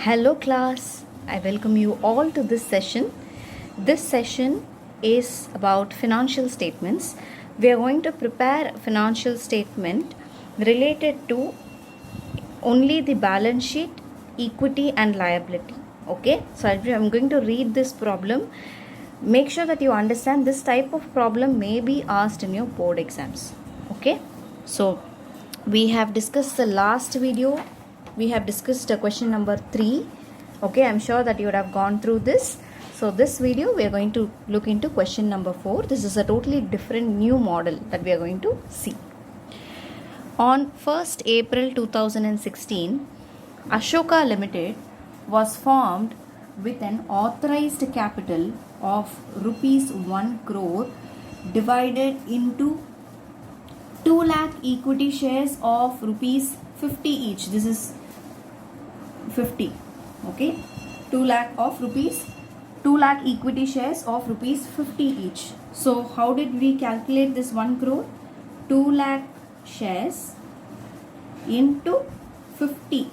Hello class, I welcome you all to this session. This session is about financial statements. We are going to prepare a financial statement related to only the balance sheet, equity and liability. Okay, so I'm going to read this problem. Make sure that you understand this type of problem may be asked in your board exams. Okay, so we have discussed the last video. We have discussed question number 3. Okay, I'm sure that you would have gone through this. So this video we are going to look into question number 4. This is a totally different new model that we are going to see. On 1st April 2016, Ashoka Limited was formed with an authorized capital of rupees 1 crore divided into 2 lakh equity shares of rupees 50 each. This is 50. Okay, 2 lakh of rupees, 2 lakh equity shares of rupees 50 each. So how did we calculate this 1 crore? 2 lakh shares into 50.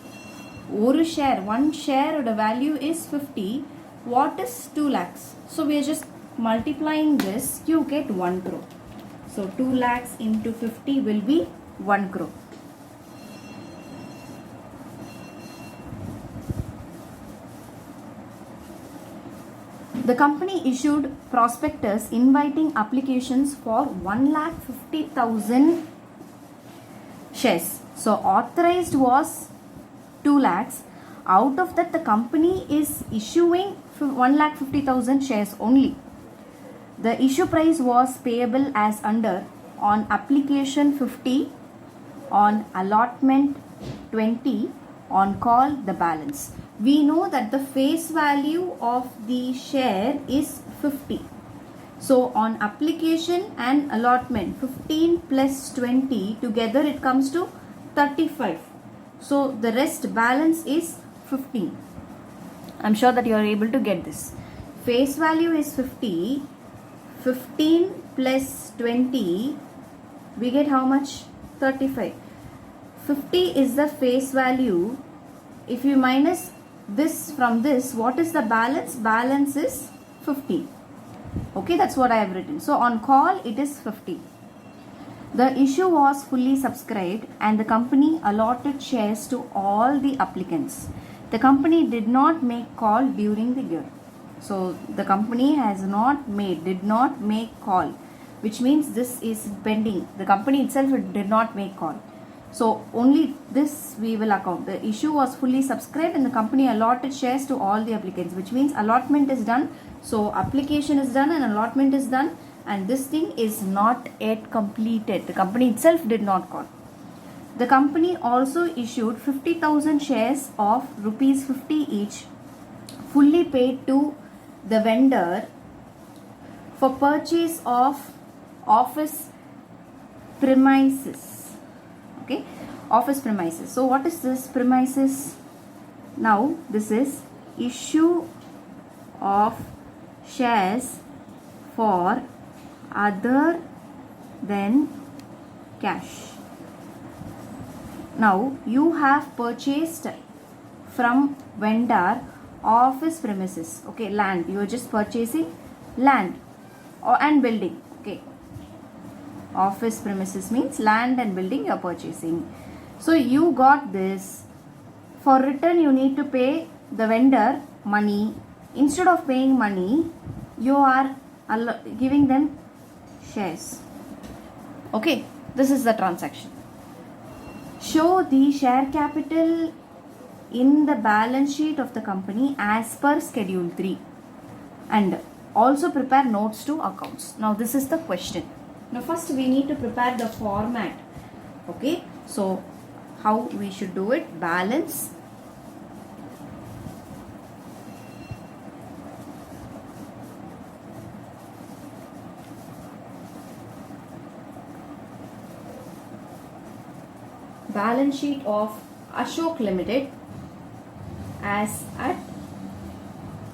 One share the value is 50. What is 2 lakhs? So we are just multiplying this, you get 1 crore. So 2 lakhs into 50 will be 1 crore. The company issued prospectus inviting applications for 1,50,000 shares. So authorized was 2 lakhs. Out of that, the company is issuing 1,50,000 shares only. The issue price was payable as under: on application 50, on allotment 20, on call the balance. We know that the face value of the share is 50. So on application and allotment, 15 plus 20 together it comes to 35. So the rest balance is 15. I'm sure that you are able to get this. Face value is 50. 15 plus 20, we get how much? 35. 50 is the face value. If you minus this from this, what is the balance? Balance is 50. Okay, that's what I have written. So on call it is 50. The issue was fully subscribed and the company allotted shares to all the applicants. The company did not make call during the year. So the company did not make call, which means this is pending. The company itself did not make call. So only this we will account. The issue was fully subscribed and the company allotted shares to all the applicants, which means allotment is done. So application is done and allotment is done, and this thing is not yet completed. The company itself did not call. The company also issued 50,000 shares of rupees 50 each, fully paid to the vendor for purchase of office premises. Okay, office premises. So what is this premises? Now this is issue of shares for other than cash. Now you have purchased from vendor office premises. Okay, land. You are just purchasing land and building. Okay, office premises means land and building you are purchasing. So you got this. For return you need to pay the vendor money. Instead of paying money, you are giving them shares. Okay, this is the transaction. Show the share capital in the balance sheet of the company as per schedule 3 and also prepare notes to accounts. Now this is the question. Now first we need to prepare the format. Okay, so how we should do it? Balance, balance sheet of Ashok Limited as at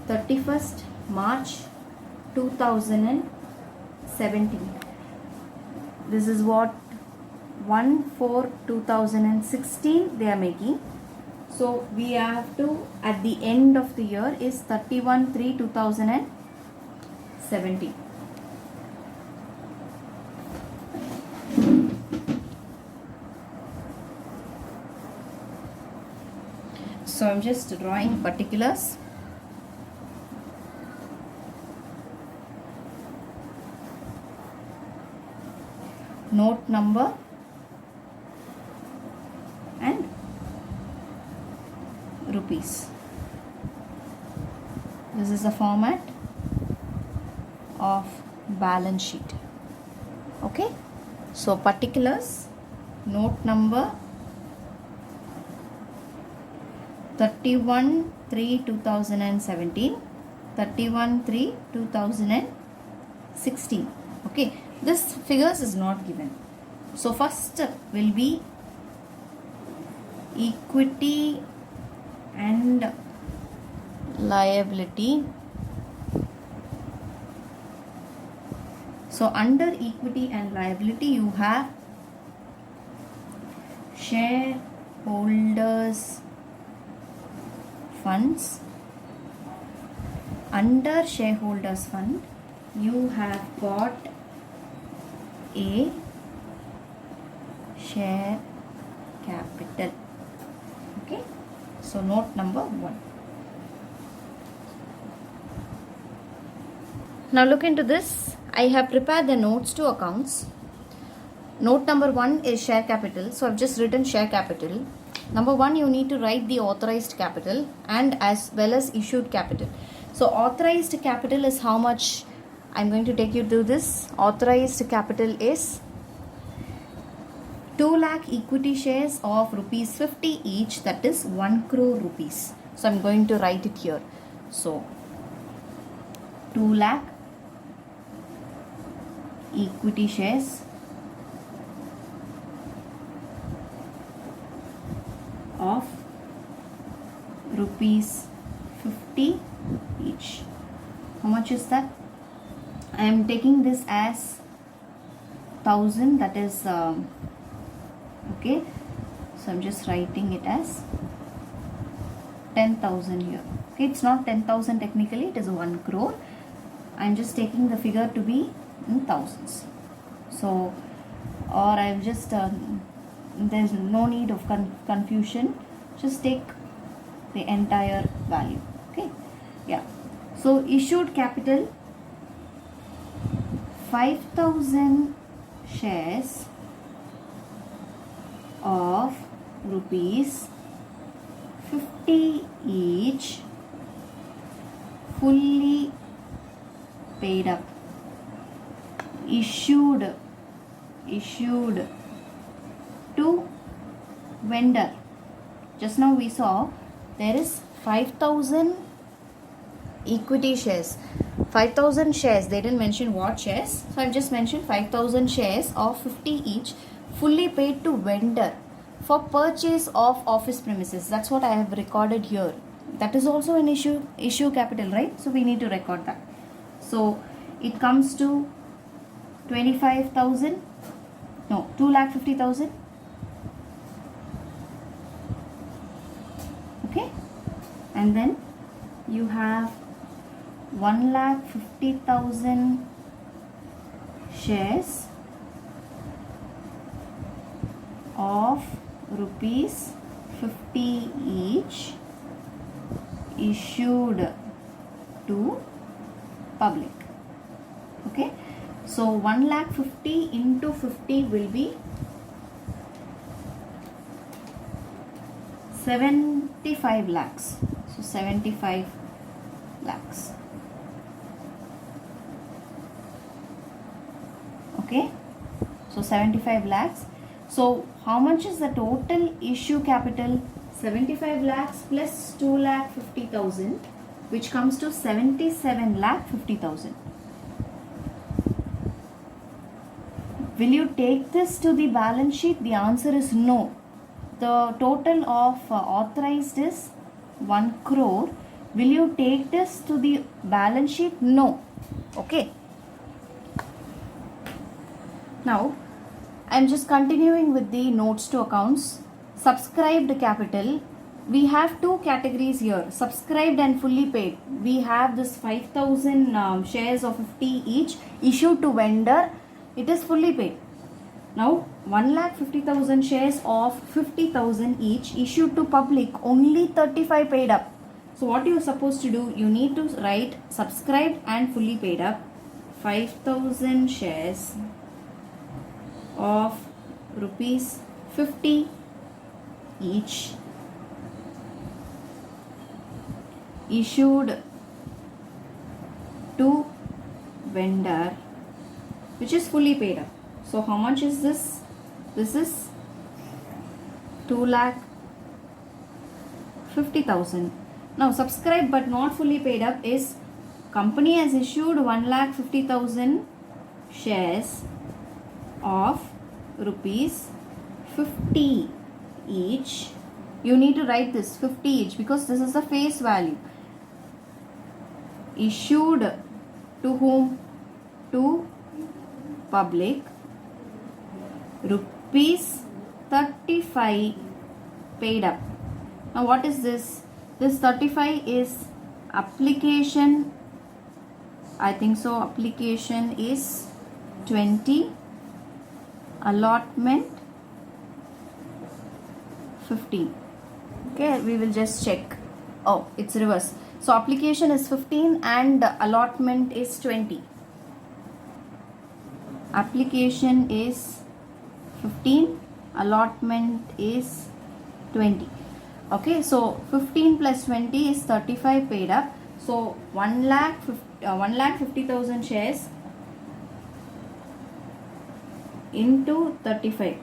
31st March 2017. This is what 1/4/2016 they are making. So we have to, at the end of the year is 31/3/2017. So I'm just drawing particulars. Note number and rupees. This is the format of balance sheet. Okay, so particulars, note number 31/3/2017, 31/3/2016. Okay, this figures is not given. So first will be equity and liability. So under equity and liability you have shareholders funds. Under shareholders fund you have got a share capital. Okay, so note number 1. Now look into this. I have prepared the notes to accounts. Note number 1 is share capital. So I've just written share capital. Number 1, you need to write the authorized capital and as well as issued capital. So authorized capital is how much? I'm going to take you to this. Authorized capital is 2 lakh equity shares of rupees 50 each, that is 1 crore rupees. So I'm going to write it here. So 2 lakh equity shares of rupees 50 each. How much is that? I am taking this as 1000, that is okay, so I'm just writing it as 10,000 here. Okay, it's not 10,000 technically, it is 1 crore. I'm just taking the figure to be in thousands. So, or I'm just there's no need of confusion, just take the entire value. Okay, yeah. So issued capital 5,000 shares of rupees 50 each, fully paid up, issued to vendor. Just now we saw there is 5,000 equity shares, 5,000 shares. They didn't mention what shares, so I've just mentioned 5,000 shares of 50 each, fully paid to vendor for purchase of office premises. That's what I have recorded here. That is also an issue capital, right? So we need to record that. So it comes to 25,000, no, 2,50,000. Okay, and then you have 1,50,000 shares of rupees 50 each, issued to public. Okay, so 1,50,000 into 50 will be 75 lakhs. So 75 lakhs. Okay, so 75 lakhs. So how much is the total issue capital? 75 lakhs plus 2,50,000, which comes to 77,50,000. Will you take this to the balance sheet? The answer is no. The total of authorized is 1 crore. Will you take this to the balance sheet? No. Okay. Now, I am just continuing with the notes to accounts. Subscribed capital we have two categories here, subscribed and fully paid. We have this 5,000 shares of 50 each issued to vendor. It is fully paid. Now 1,50,000 shares of 50,000 each issued to public, only 35 paid up. So what you are supposed to do, you need to write subscribed and fully paid up. 5,000 shares of rupees 50 each issued to vendor, which is fully paid up. So how much is this? This is 2,50,000. Now subscribed but not fully paid up is company has issued 1,50,000 shares of rupees 50 each. You need to write this 50 each because this is the face value. Issued to whom? To public. Rupees 35 paid up. Now what is this? This 35 is application. I think so. Application is 20. Allotment 15. Okay, we will just check. Oh, it's reverse. So application is 15 and allotment is 20. Application is 15, allotment is 20. Okay, so 15 plus 20 is 35 paid up. So 1,50,000 shares into 35.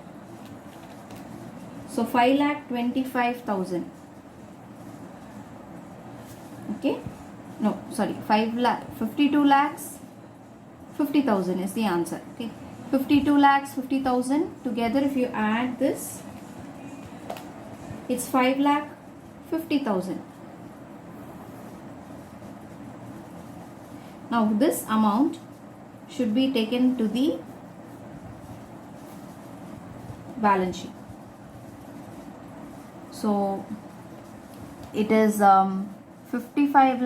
So 5,25,000. Okay, no, sorry, 52 lakhs 50,000 is the answer. Okay, 52 lakhs 50,000 together. If you add this, it's 5,50,000. Now this amount should be taken to the balance sheet. So it is 55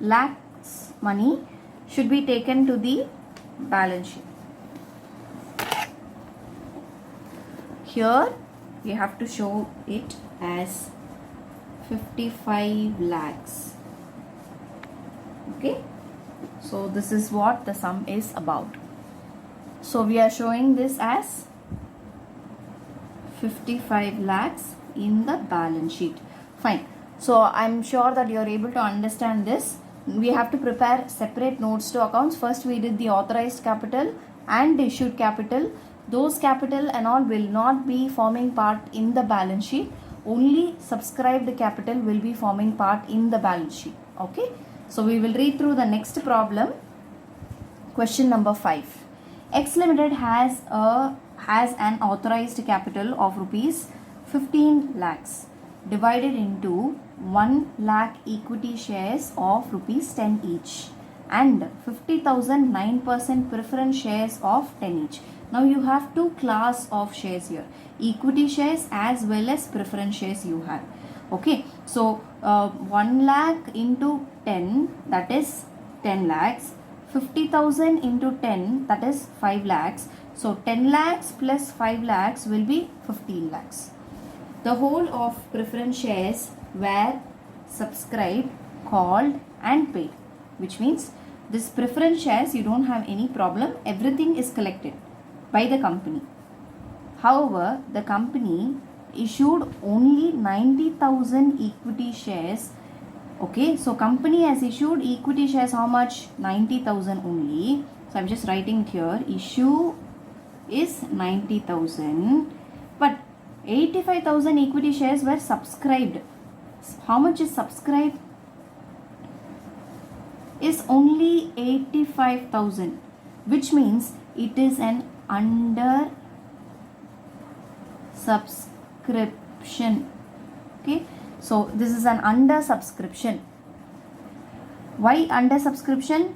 lakhs money should be taken to the balance sheet. Here we have to show it as 55 lakhs. Okay, so this is what the sum is about. So we are showing this as 55 lakhs in the balance sheet. Fine. So I'm sure that you are able to understand this. We have to prepare separate notes to accounts. First we did the authorized capital and issued capital. Those capital and all will not be forming part in the balance sheet. Only subscribed capital will be forming part in the balance sheet. Okay. So we will read through the next problem. Question number 5. X Limited has an authorized capital of rupees 15 lakhs divided into 1 lakh equity shares of rupees 10 each and 50,000 9% preference shares of 10 each. Now you have two class of shares here, equity shares as well as preference shares you have. Okay, so 1 lakh into 10, that is 10 lakhs. 50,000 into 10, that is 5 lakhs. So 10 lakhs plus 5 lakhs will be 15 lakhs. The whole of preference shares were subscribed, called and paid, which means this preference shares you don't have any problem, everything is collected by the company. However, the company issued only 90,000 equity shares. Okay, so company has issued equity shares how much? 90,000 only. So I'm just writing here, issue is 90,000, but 85,000 equity shares were subscribed. How much is subscribed? Is only 85,000, which means it is an under subscription. Okay, so this is an under subscription. Why under subscription?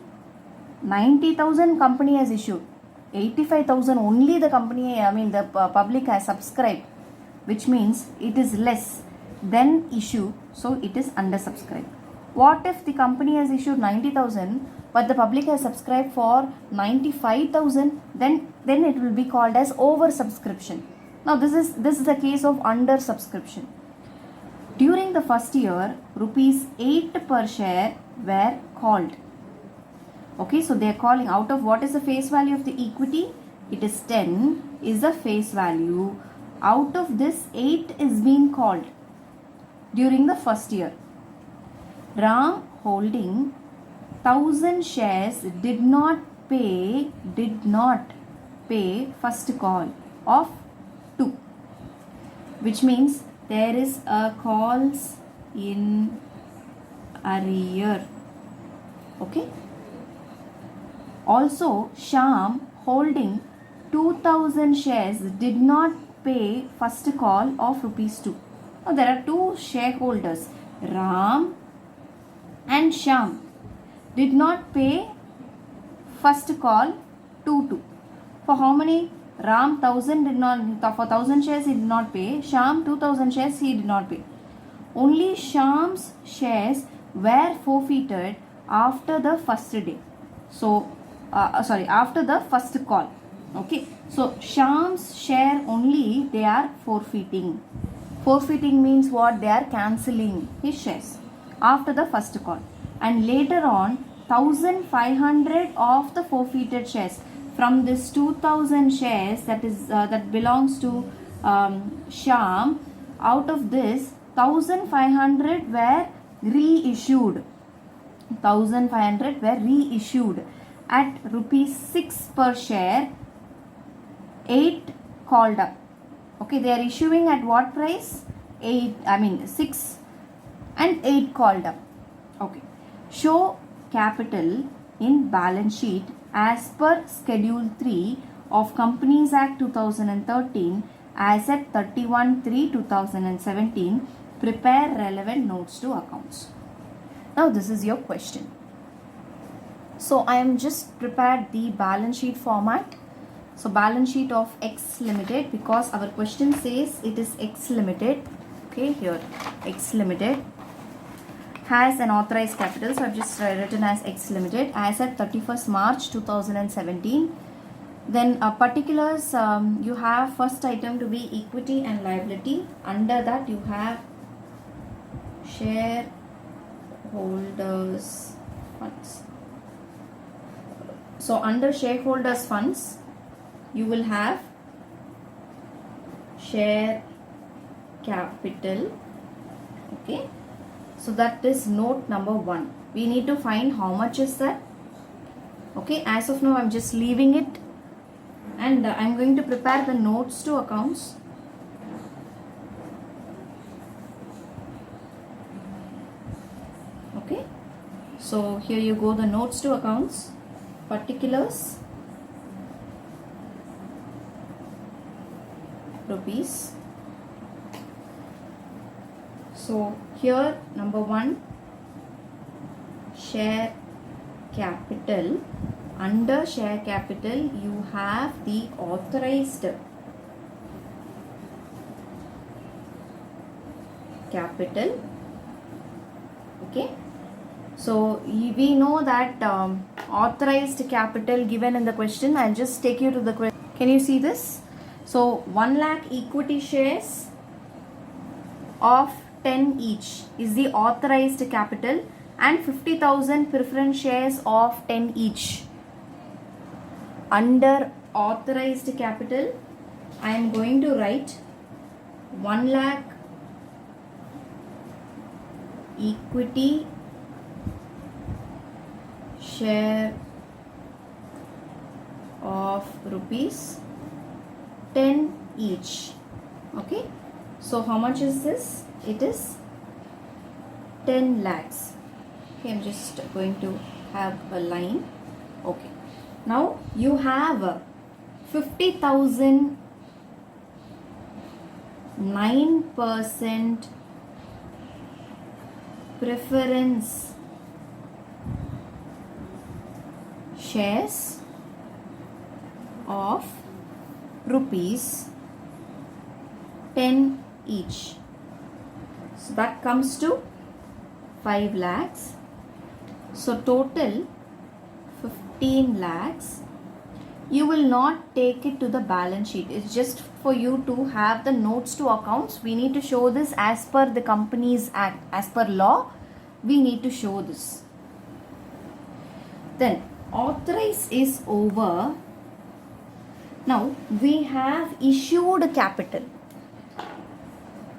90,000 company has issued. 85,000 only the company, the public has subscribed, which means it is less than issue, so it is undersubscribed. What if the company has issued 90,000 but the public has subscribed for 95,000? Then it will be called as oversubscription. Now this is the case of undersubscription. During the first year, rupees 8 per share were called. Okay, so they are calling out of what is the face value of the equity? It is 10 is the face value. Out of this, 8 is being called during the first year. Ram holding 1,000 shares did not pay first call of 2, which means there is a calls in arrear. Okay. Also, Shyam holding 2,000 shares did not pay first call of rupees 2. Now there are two shareholders, Ram and Shyam, did not pay first call 2. For how many? Ram 1,000 did not, for 1,000 shares he did not pay. Shyam 2,000 shares he did not pay. Only Shyam's shares were forfeited after the first day. So, after the first call. Okay. So, Shyam's share only they are forfeiting. Forfeiting means what? They are cancelling his shares after the first call. And later on, 1,500 of the forfeited shares from this 2,000 shares that belongs to Shyam, out of this 1,500 were reissued. 1,500 were reissued at rupees 6 per share. 8 called up. Okay, they are issuing at what price? 6 and 8 called up. Okay. Show capital in balance sheet as per Schedule 3 of Companies Act 2013 as at 31/3/2017. Prepare relevant notes to accounts. Now this is your question. So I am just prepared the balance sheet format. So balance sheet of X Limited, because our question says it is X Limited. Okay, here X Limited has an authorized capital. So I have just written as X Limited as at 31st March 2017. Then particulars, you have first item to be equity and liability. Under that you have shareholders funds. So under shareholders funds, you will have share capital. Okay. So that is note number 1. We need to find how much is that. Okay. As of now, I'm just leaving it. And I'm going to prepare the notes to accounts. Okay. So here you go, the notes to accounts. Particulars. Rupees. So here number 1, share capital. Under share capital you have the authorized capital. Okay. So we know that authorized capital given in the question. I'll just take you to the question. Can you see this? So 1 lakh equity shares of 10 each is the authorized capital, and 50,000 preference shares of 10 each. Under authorized capital, I am going to write 1 lakh equity share of rupees 10 each. Okay. So how much is this? It is 10 lakhs. Okay, I'm just going to have a line. Okay. Now you have 50,000 9% preference shares of rupees 10 each. So that comes to 5 lakhs. So total 15 lakhs. You will not take it to the balance sheet. It's just for you to have the notes to accounts. We need to show this as per the Companies Act. As per law, we need to show this. Then authorize is over. Now we have issued capital.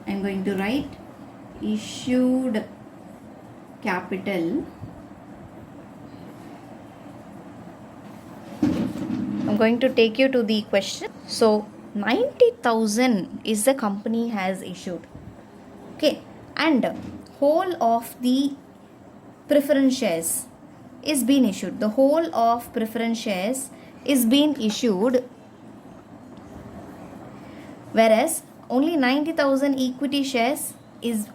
I'm going to write issued capital. I'm going to take you to the question. So 90,000 is the company has issued. Okay, and whole of the preference shares is being issued. The whole of preference shares is being issued, whereas only 90,000 equity shares is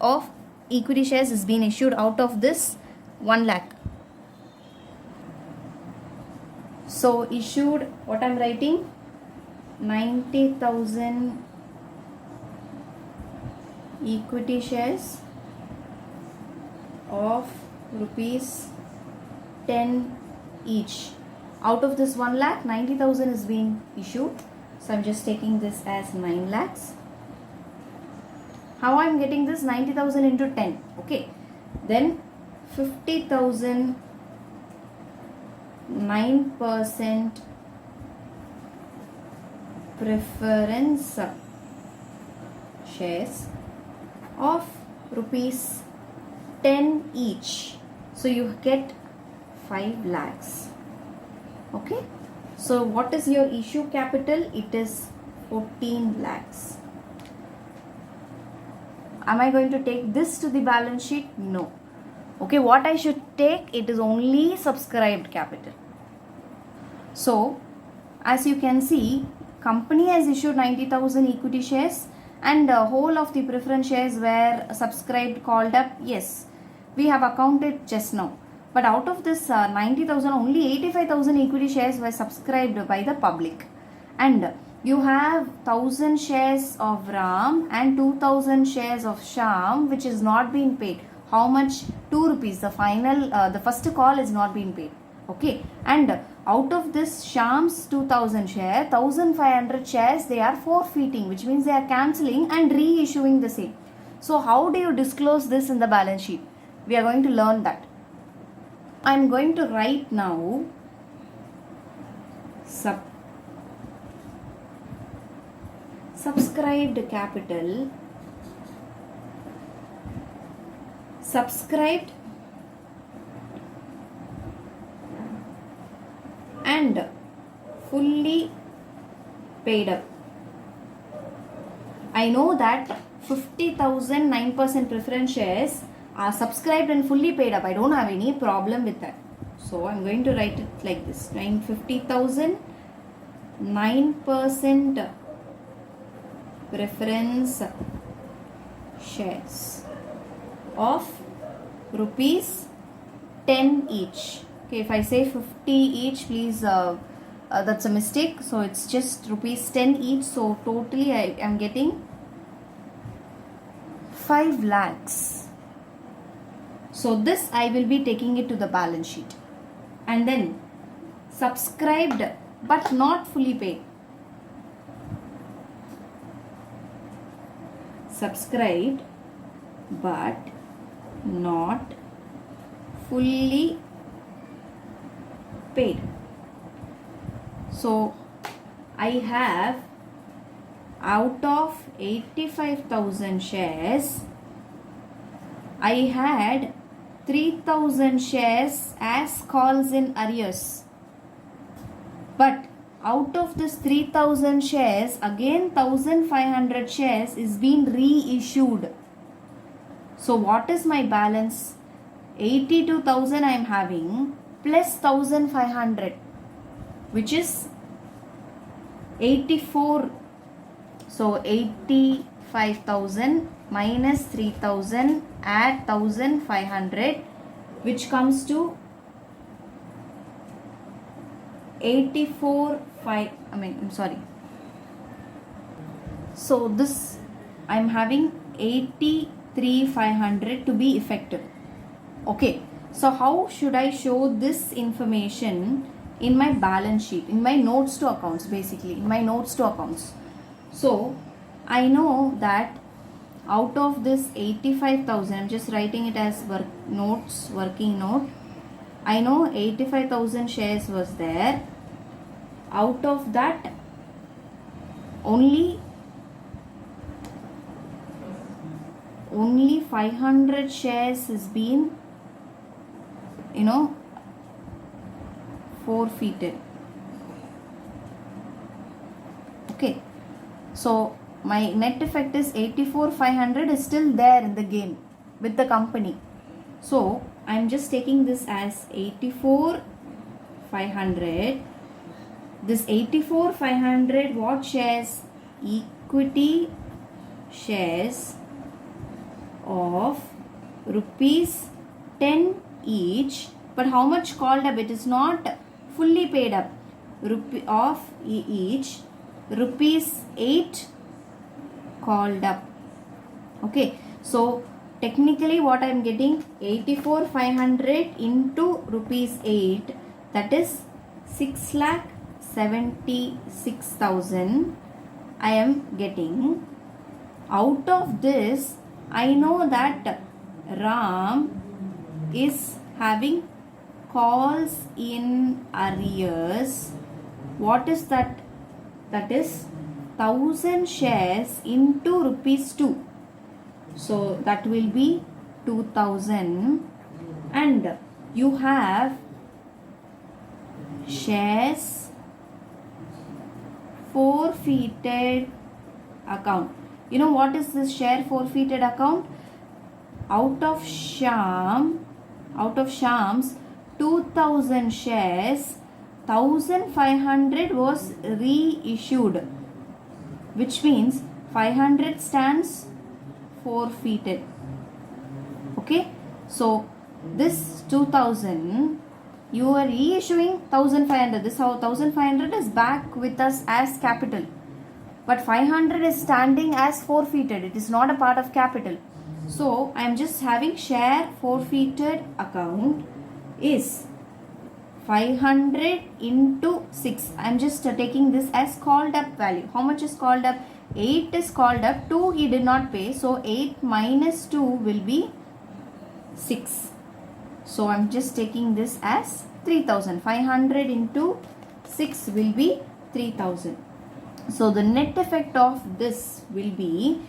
being issued out of this 1 lakh. So issued, what I'm writing, 90,000 equity shares of rupees 10 each. Out of this 1 lakh, 90,000 is being issued. So I'm just taking this as 9 lakhs. How I'm getting this? 90,000 into 10. Okay. Then 50,000 9% preference shares of rupees 10 each. So you get 5 lakhs. Okay. So what is your issue capital? It is 14 lakhs. Am I going to take this to the balance sheet? No. Okay, what I should take, it is only subscribed capital. So as you can see, company has issued 90,000 equity shares and whole of the preference shares were subscribed, called up. Yes, we have accounted just now. But out of this 90,000, only 85,000 equity shares were subscribed by the public. And you have 1,000 shares of Ram and 2,000 shares of Sham, which is not being paid. How much? 2 rupees. The final, the first call is not being paid. Okay. And out of this Sham's 2,000 share, 1,500 shares they are forfeiting, which means they are cancelling and reissuing the same. So how do you disclose this in the balance sheet? We are going to learn that. I am going to write now subscribed capital, subscribed and fully paid up. I know that 50,000 9% preference shares are subscribed and fully paid up. I don't have any problem with that. So I'm going to write it like this: 50,000 9% preference shares of rupees 10 each. Okay, if I say 50 each, please, that's a mistake. So it's just rupees 10 each. So totally I am getting 5 lakhs. So this I will be taking it to the balance sheet. And then subscribed but not fully paid. Subscribed but not fully paid. So I have, out of 85,000 shares, I had 3,000 shares as calls in arrears. But out of this 3,000 shares, again 1,500 shares is being reissued. So what is my balance? 82,000 I am having plus 1,500, which is 84. So 85,000 minus 3,000, add 1,500, which comes to 84 5 I'm sorry. So this I'm having 83,500 to be effective. Okay, so how should I show this information in my balance sheet, in my notes to accounts, basically in my notes to accounts? So I know that out of this 85,000, I'm just writing it as working note. I know 85,000 shares was there. Out of that, only 500 shares has been, forfeited. Okay, so my net effect is 84,500 is still there in the game with the company. So I'm just taking this as 84,500. This 84,500 what shares? Equity shares of rupees 10 each. But how much called up? It is not fully paid up. Of each, rupees 8 called up. Okay, so technically what I am getting, 84,500 into rupees 8, that is 6,76,000 I am getting. Out of this, I know that Ram is having calls in arrears. What is that? That is 1,000 shares into rupees 2. So that will be 2,000. And you have shares forfeited account. You know what is this share forfeited account? Out of Shyam's 2,000 shares, 1,500 was reissued, which means 500 stands forfeited. Okay, so this 2,000 you are reissuing 1,500. This 1,500 is back with us as capital, but 500 is standing as forfeited. It is not a part of capital. So I am just having share forfeited account is 500 into 6. I am just taking this as called up value. How much is called up? 8 is called up. 2 he did not pay. So 8 minus 2 will be 6. So I am just taking this as 3,000. 500 into 6 will be 3,000. So the net effect of this will be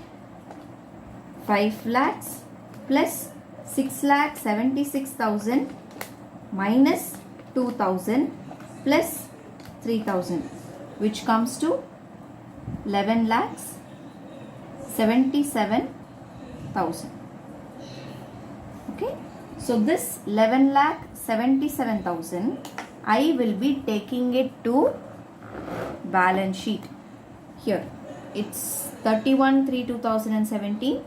5 lakhs plus 6,76,000 minus 2,000 plus 3,000, which comes to 11,77,000. Okay, so this 11,77,000 I will be taking it to balance sheet. Here it's 31/3/2017,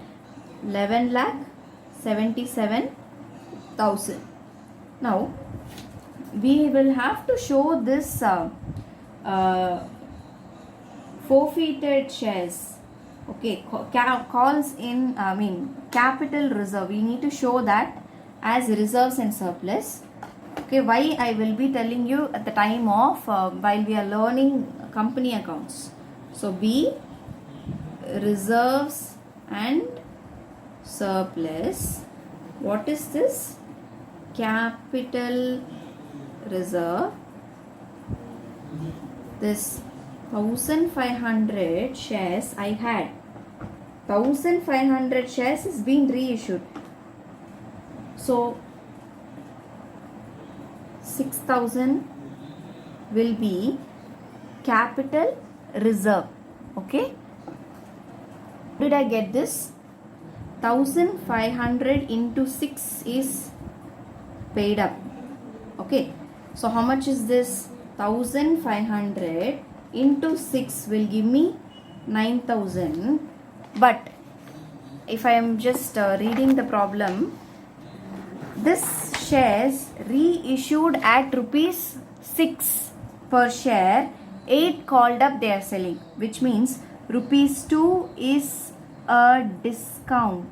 11,77,000. Now we will have to show this forfeited shares. Okay, calls in capital reserve. We need to show that as reserves and surplus. Okay, why I will be telling you at the time of while we are learning company accounts. So B, reserves and surplus. What is this? Capital reserve. This 1,500 shares I had. 1,500 shares is being reissued. So 6,000 will be capital reserve. Okay. Did I get this? 1,500 into 6 is paid up. Okay. So how much is this? 1,500 into 6 will give me 9,000. But if I am just reading the problem, this shares reissued at rupees 6. per share, 8 called up they are selling, which means rupees 2 is a discount.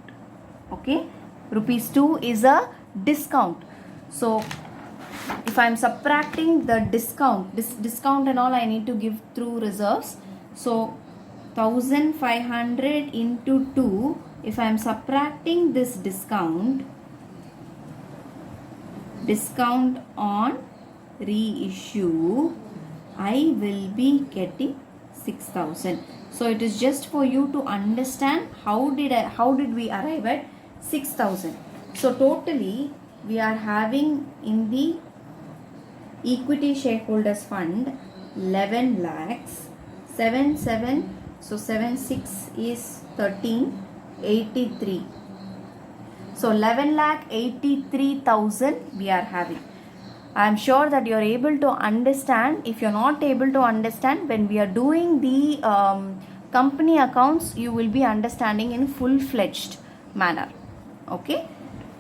Okay, rupees 2 is a discount. So if I am subtracting the discount, this discount and all I need to give through reserves. So 1500 into 2, if I am subtracting this discount on reissue, I will be getting 6000. So it is just for you to understand how did we arrive at 6000. So totally we are having in the equity shareholders fund 11 lakhs 77, so 76 is 1383. So 11,83,000 we are having. I am sure that you are able to understand. If you are not able to understand, when we are doing the company accounts, you will be understanding in full-fledged manner. Okay,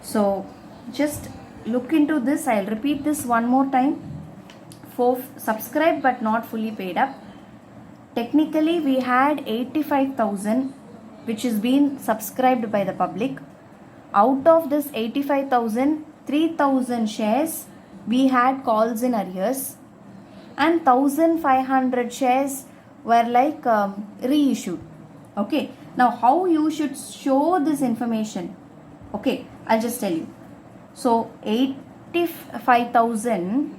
so just look into this. I'll repeat this one more time. For subscribed but not fully paid up, technically we had 85,000 which is being subscribed by the public. Out of this 85,000, 3,000 shares we had calls in arrears, and 1,500 shares were like reissued. Okay, now how you should show this information? Okay, I'll just tell you. So 85,000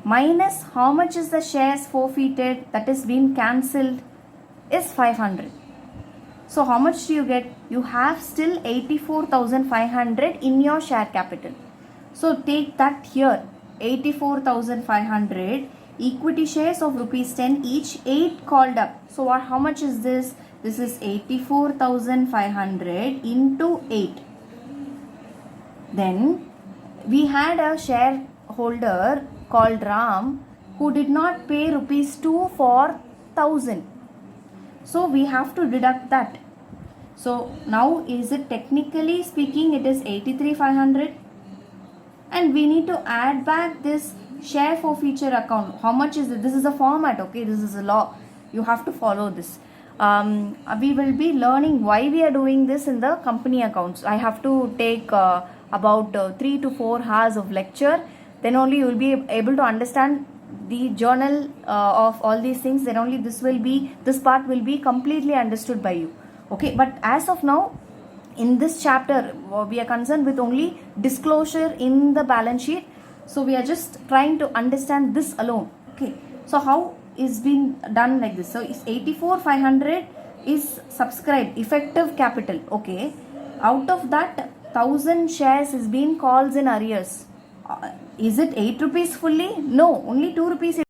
minus how much is the shares forfeited, that is been cancelled, is 500. So how much do you get? You have still 84,500 in your share capital. So take that here, 84,500, equity shares of rupees 10 each, 8 called up. So how much is this? This is 84,500 into 8. Then we had a shareholder called Ram who did not pay rupees 2 for 1,000. So we have to deduct that. So now is it technically speaking it is 83,500, and we need to add back this share forfeiture account. How much is it? This is a format, okay? This is a law. You have to follow this. We will be learning why we are doing this in the company accounts. I have to take about 3 to 4 hours of lecture. Then only you will be able to understand the journal of all these things. Then only this part will be completely understood by you. Okay, but as of now, in this chapter, we are concerned with only disclosure in the balance sheet. So we are just trying to understand this alone. Okay, so how is being done like this? So it's 84,500 is subscribed, effective capital. Okay, out of that 1,000 shares is being calls in arrears. Is it 8 rupees fully? No, only 2 rupees.